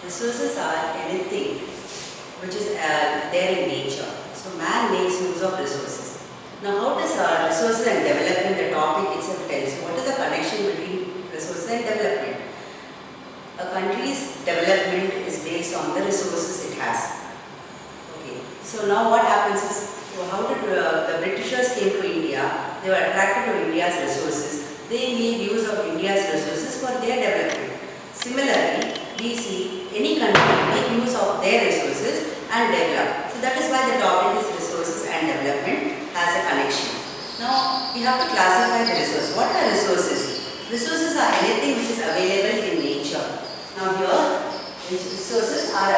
Resources are anything which is there in nature. So man makes use of resources. Now how does resources and development, the topic itself tells you, what is the connection between resources and development? A country's development is based on the resources it has. Okay. So now what happens is, how did the Britishers came to India, they were attracted to India's resources. They made use of India's resources for their development. Similarly, we see any country make use of their resources and develop. So that is why the topic is resources and development has a connection. Now we have to classify the resources. What are resources? Resources are anything which is available in nature. Now here, resources are,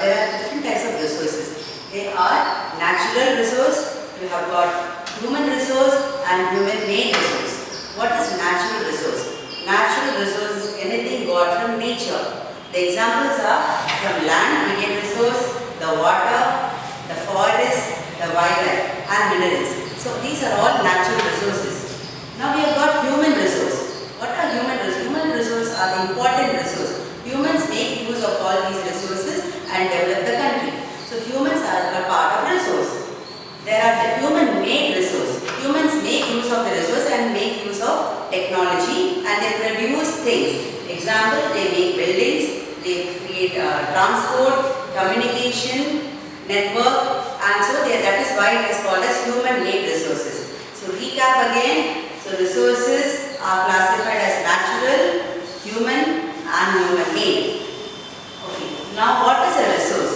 there are different types of resources. They are natural resource, we have got human resource and human made resource. What is natural resource? Natural resource is anything got from nature. The examples are, from land we get resource, the water, the forest, the wildlife and minerals. So these are all natural resources. Now we have got human resource. What are human resources? Human resources are the important resource. Humans make use of all these resources and develop the country. So humans are a part of resource. There are the human made resource. Humans make use of the resource and make use of technology and they produce things. Example, they make buildings, they create transport, communication, network, and so that is why it is called as human made resources. So recap again. So resources are classified as natural, human and human made. Okay. Now what is a resource?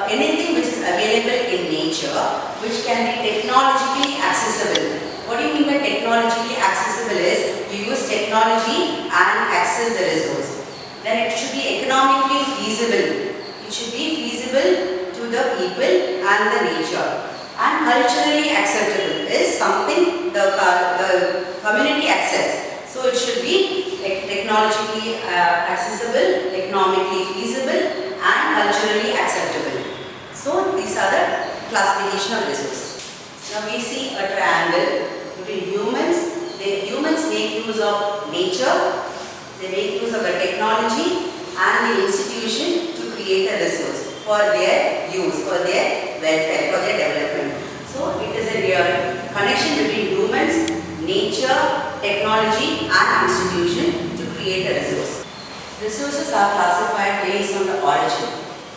Anything which is available in nature which can be technologically accessible. What do you mean by technologically accessible is you use technology and access the resource. Then it should be economically feasible. It should be feasible to the people and the nature. And culturally acceptable is something the community accepts. So it should be technologically accessible, economically feasible and culturally acceptable. So these are the classification of resources. Now we see a triangle between humans. Humans make use of nature, they make use of the technology and the institution to create a resource for their use, for their welfare, for their development. So it is a connection between humans, nature, technology and institution to create a resource. Resources are classified based on the origin.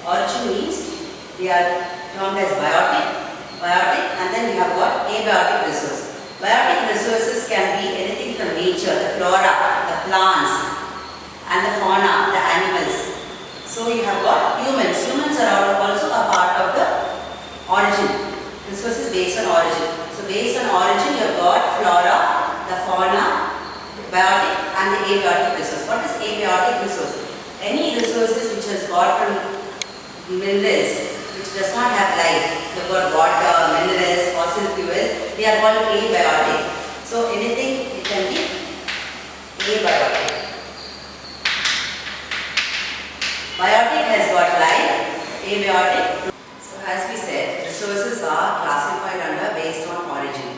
Origin means they are termed as biotic and then we have got abiotic resources. Biotic resources can be anything from nature, the flora, the plants and the fauna, the animals. So you have got humans. Humans are also a part of the origin. Resources based on origin. So based on origin you have got flora, the fauna, the biotic and the abiotic resource. What is abiotic resource? Any resources which has got from minerals which does not have life. You have got water, minerals, fossil fuels, they are called abiotic. So anything it can be abiotic. Biotic has got life, abiotic. So as we said, resources are classified based on origin.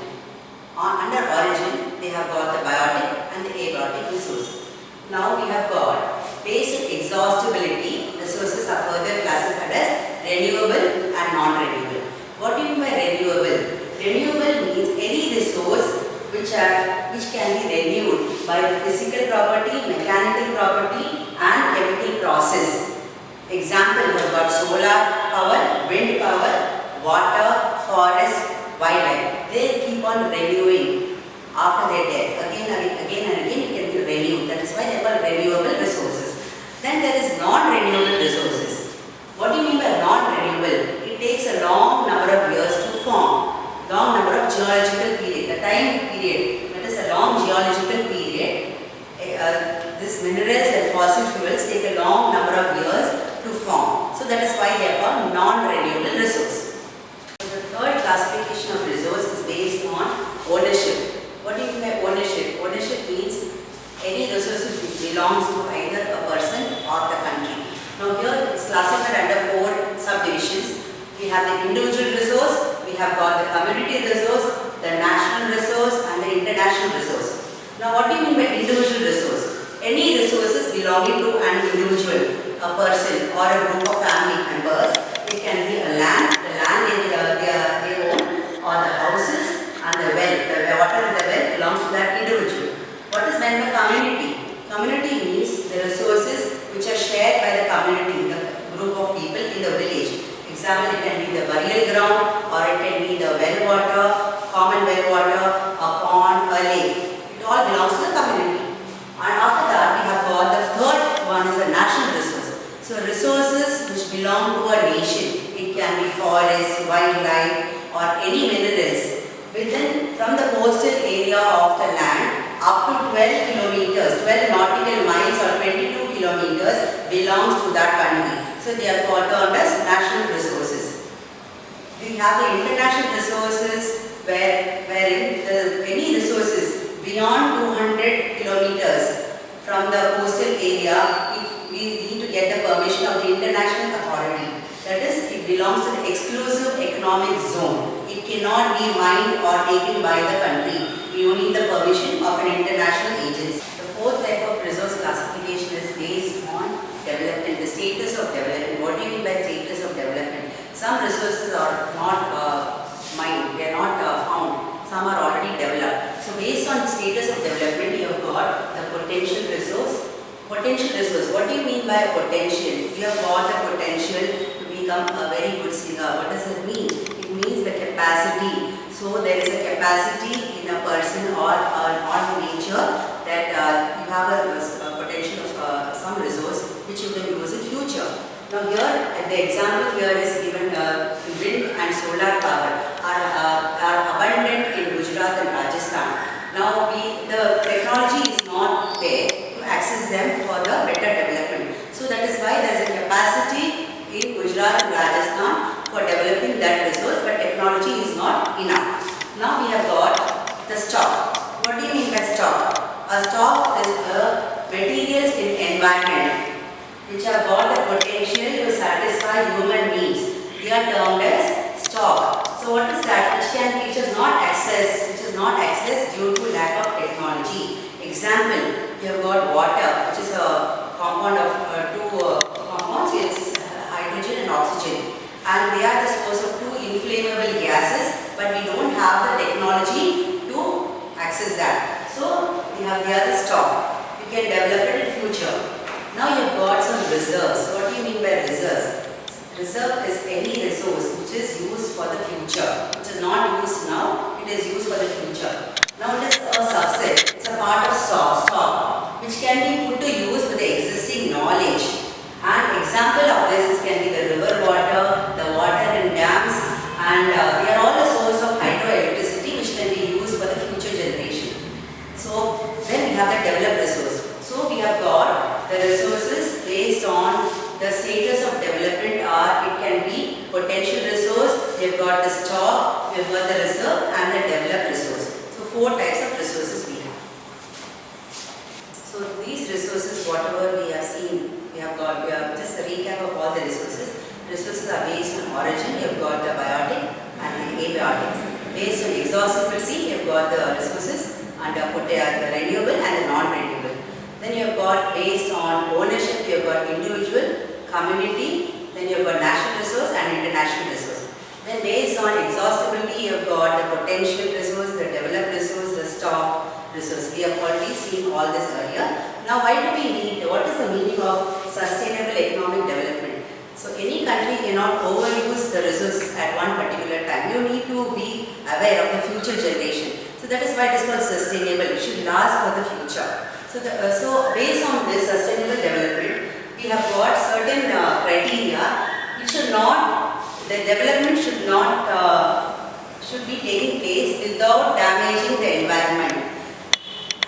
Under origin, they have got the biotic and the abiotic resources. Now we have got basic exhaustibility. Resources are further classified as renewable and non-renewable. What do you mean by renewable? Renewable means any resource which can be renewed by the physical property, mechanical property and chemical process. Example, you have got solar power, wind power, water, forest, wildlife. They keep on renewing after their death. Again and again it can be renewed. That is why they are called renewable resources. Then there is non-renewable resources. What do you mean by non-renewable? It takes a long number of years to form. Long number of geological period. The time period, that is a long geological period. These minerals and fossil fuels take a long number of years to form. So that is why they are called non-renewable resource. So the third classification of resource is based on ownership. What do you mean by ownership? Ownership means any resources which belongs to either a person or the country. Now here it is classified under 4 subdivisions. We have the individual resource, we have got the community resource, the national resource and the international resource. Now what do you mean by individual resource? Any resources belonging to an individual. a person or a group of family members. It can be a land, the land they own, or the houses and the well. The water in the well belongs to that individual. What is meant by community? Community means the resources which are shared by the community, the group of people in the village. Example, it can be the burial ground, or it can be the well water, common well water, a pond, a lake. It all belongs to the community. And after that, we have got the third one is the national resources. So resources which belong to a nation. It can be forest, wildlife, or any minerals within from the coastal area of the land up to 12 kilometers, 12 nautical miles or 22 kilometers belongs to that country. So they are termed as national resources. We have the international resources wherein any resources beyond 200 kilometers from the coastal area, we need to get the permission of the international authority. That is, it belongs to the exclusive economic zone. It cannot be mined or taken by the country. We only need the permission of an international agency. The fourth type of resource classification is based on development, the status of development. What do you mean by status of development? Some resources are not mined, they are not found. Some are already developed. So based on the status of development, you have got the potential resource. Potential resource, what do you mean by potential? You have got the potential to become a very good singer. What does it mean? It means the capacity. So there is a capacity in a person or on nature that you have a potential of some resource which you can use in future. Now here, the example here is given wind and solar power are abundant in Gujarat and Rajasthan. Now the technology is not there to access them for the better development. So that is why there is a capacity in Gujarat and Rajasthan for developing that resource, but technology is not enough. Now we have got the stock. What do you mean by stock? A stock is a materials in environment which have got the potential to satisfy human needs. They are termed as stock. So what is that? Which is not accessed due to lack of technology. Example, you have got water, which is a compound of two compounds. It's hydrogen and oxygen, and they are the source of two inflammable gases, but we don't have the technology to access that. So we have the other stock. We can develop it in future. Now you have got some reserves. What do you mean by reserves? Reserve is any resource which is used for the future. Which is not used now, it is used for the future. Now it is a subset. It's a part of stock which can be put to use with the existing knowledge. An example of this can be the river water, the water in dams, and they are all a source of hydroelectricity which can be used for the future generation. So then we have the developed resource. So we have got the resources based on the status of development are, it can be potential resource, we have got the stock, we have got the reserve and the developed resource. So four types of resources we have. So these resources, whatever we have seen, we have just a recap of all the resources. Resources are based on origin, you have got the biotic and the abiotic. Based on exhaustibility, you have got the resources and the renewable and the non-renewable. Then you have got based on ownership, you have got individual, community, then you have got national resource and international resource. Then based on exhaustibility, you have got the potential resource, the developed resource, the stock resource. We have already seen all this earlier. Now why do we need, what is the meaning of sustainable economic development? So any country cannot overuse the resources at one particular time. You need to be aware of the future generation. So that is why it is called sustainable. It should last for the future. So based on this sustainable development, we have got certain criteria. It should not, the development should be taking place without damaging the environment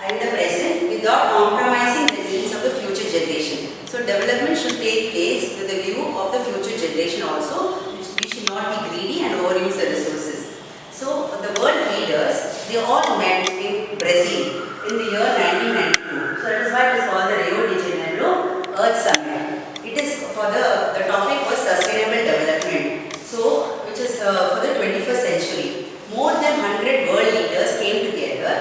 and the present, without compromising the needs of the future generation. So development should take place with the view of the future generation also. We should not be greedy and overuse the resources. So the world leaders, they all met in Brazil in the year 1992. So that is why it is called the Rio de Janeiro Earth Summit. It is for the topic was sustainable development. So which is for the 21st century. More than 100 world leaders came together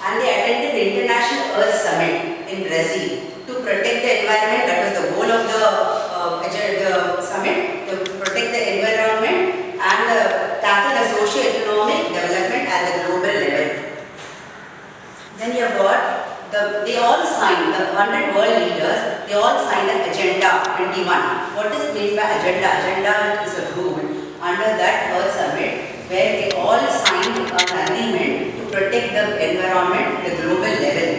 and they attended the International Earth Summit in Brazil to protect the environment. That was the goal of the summit, to protect the environment and tackle the socio-economic development at the global level. Then you have got, they all signed, the 100 world leaders, they all signed the Agenda 21. What is meant by Agenda? Agenda is a rule under that Earth Summit where they all signed an agreement to protect the environment at the global level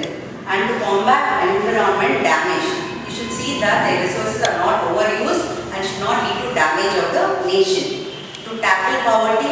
and to combat environment damage. You should see that the resources are not overused and should not lead to damage of the nation. To tackle poverty